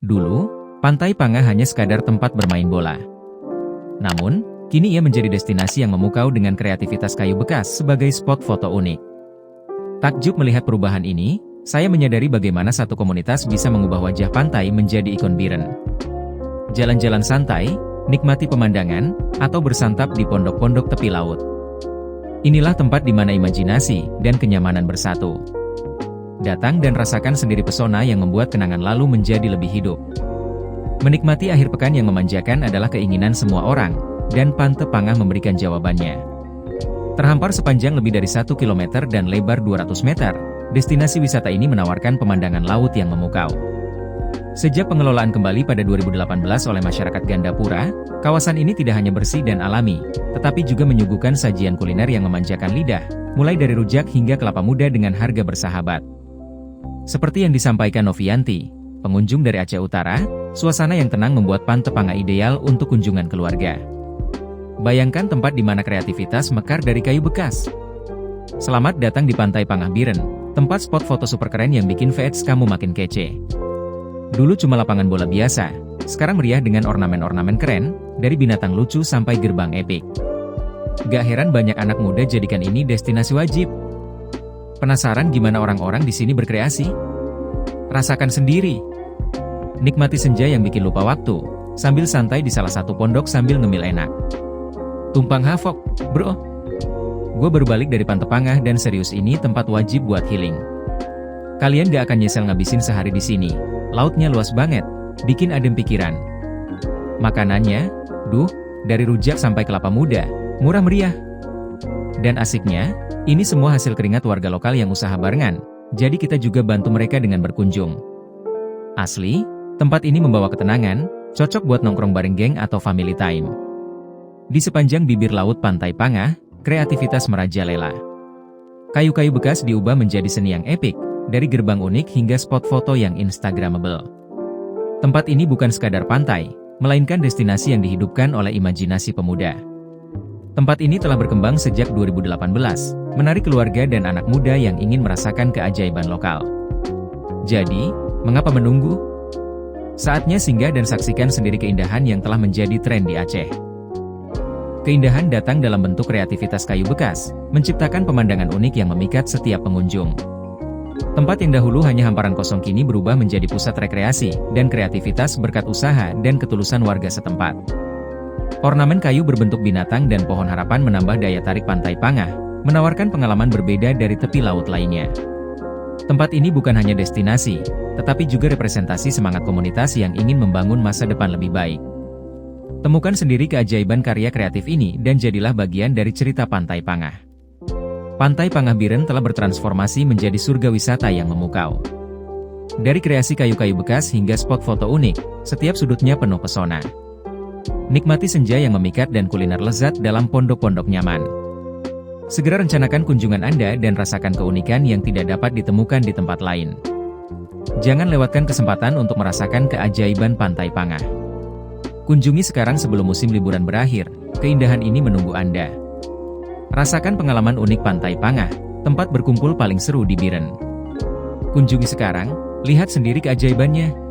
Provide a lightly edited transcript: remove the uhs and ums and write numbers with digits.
Dulu, Pantai Pangah hanya sekadar tempat bermain bola. Namun, kini ia menjadi destinasi yang memukau dengan kreativitas kayu bekas sebagai spot foto unik. Takjub melihat perubahan ini, saya menyadari bagaimana satu komunitas bisa mengubah wajah pantai menjadi ikon Biren. Jalan-jalan santai, nikmati pemandangan, atau bersantap di pondok-pondok tepi laut. Inilah tempat di mana imajinasi dan kenyamanan bersatu. Datang dan rasakan sendiri pesona yang membuat kenangan lalu menjadi lebih hidup. Menikmati akhir pekan yang memanjakan adalah keinginan semua orang, dan Pantai Pangah memberikan jawabannya. Terhampar sepanjang lebih dari 1 km dan lebar 200 meter, destinasi wisata ini menawarkan pemandangan laut yang memukau. Sejak pengelolaan kembali pada 2018 oleh masyarakat Gandapura, kawasan ini tidak hanya bersih dan alami, tetapi juga menyuguhkan sajian kuliner yang memanjakan lidah, mulai dari rujak hingga kelapa muda dengan harga bersahabat. Seperti yang disampaikan Novianti, pengunjung dari Aceh Utara, suasana yang tenang membuat Pantai Pangah ideal untuk kunjungan keluarga. Bayangkan tempat di mana kreativitas mekar dari kayu bekas. Selamat datang di Pantai Pangah Biren, tempat spot foto super keren yang bikin feeds kamu makin kece. Dulu cuma lapangan bola biasa, sekarang meriah dengan ornamen-ornamen keren, dari binatang lucu sampai gerbang epik. Gak heran banyak anak muda jadikan ini destinasi wajib. Penasaran gimana orang-orang di sini berkreasi? Rasakan sendiri. Nikmati senja yang bikin lupa waktu, sambil santai di salah satu pondok sambil ngemil enak. Tumpang hafok, bro. Gue baru balik dari Pantai Pangah dan serius ini tempat wajib buat healing. Kalian gak akan nyesel ngabisin sehari di sini. Lautnya luas banget, bikin adem pikiran. Makanannya, dari rujak sampai kelapa muda, murah meriah. Dan asiknya, ini semua hasil keringat warga lokal yang usaha barengan, jadi kita juga bantu mereka dengan berkunjung. Asli, tempat ini membawa ketenangan, cocok buat nongkrong bareng geng atau family time. Di sepanjang bibir laut Pantai Pangah, kreativitas merajalela. Kayu-kayu bekas diubah menjadi seni yang epik, dari gerbang unik hingga spot foto yang instagramable. Tempat ini bukan sekadar pantai, melainkan destinasi yang dihidupkan oleh imajinasi pemuda. Tempat ini telah berkembang sejak 2018, menarik keluarga dan anak muda yang ingin merasakan keajaiban lokal. Jadi, mengapa menunggu? Saatnya singgah dan saksikan sendiri keindahan yang telah menjadi tren di Aceh. Keindahan datang dalam bentuk kreativitas kayu bekas, menciptakan pemandangan unik yang memikat setiap pengunjung. Tempat yang dahulu hanya hamparan kosong kini berubah menjadi pusat rekreasi dan kreativitas berkat usaha dan ketulusan warga setempat. Ornamen kayu berbentuk binatang dan pohon harapan menambah daya tarik Pantai Pangah, menawarkan pengalaman berbeda dari tepi laut lainnya. Tempat ini bukan hanya destinasi, tetapi juga representasi semangat komunitas yang ingin membangun masa depan lebih baik. Temukan sendiri keajaiban karya kreatif ini dan jadilah bagian dari cerita Pantai Pangah. Pantai Pangah Biren telah bertransformasi menjadi surga wisata yang memukau. Dari kreasi kayu-kayu bekas hingga spot foto unik, setiap sudutnya penuh pesona. Nikmati senja yang memikat dan kuliner lezat dalam pondok-pondok nyaman. Segera rencanakan kunjungan Anda dan rasakan keunikan yang tidak dapat ditemukan di tempat lain. Jangan lewatkan kesempatan untuk merasakan keajaiban Pantai Pangah. Kunjungi sekarang sebelum musim liburan berakhir, keindahan ini menunggu Anda. Rasakan pengalaman unik Pantai Pangah, tempat berkumpul paling seru di Biren. Kunjungi sekarang, lihat sendiri keajaibannya.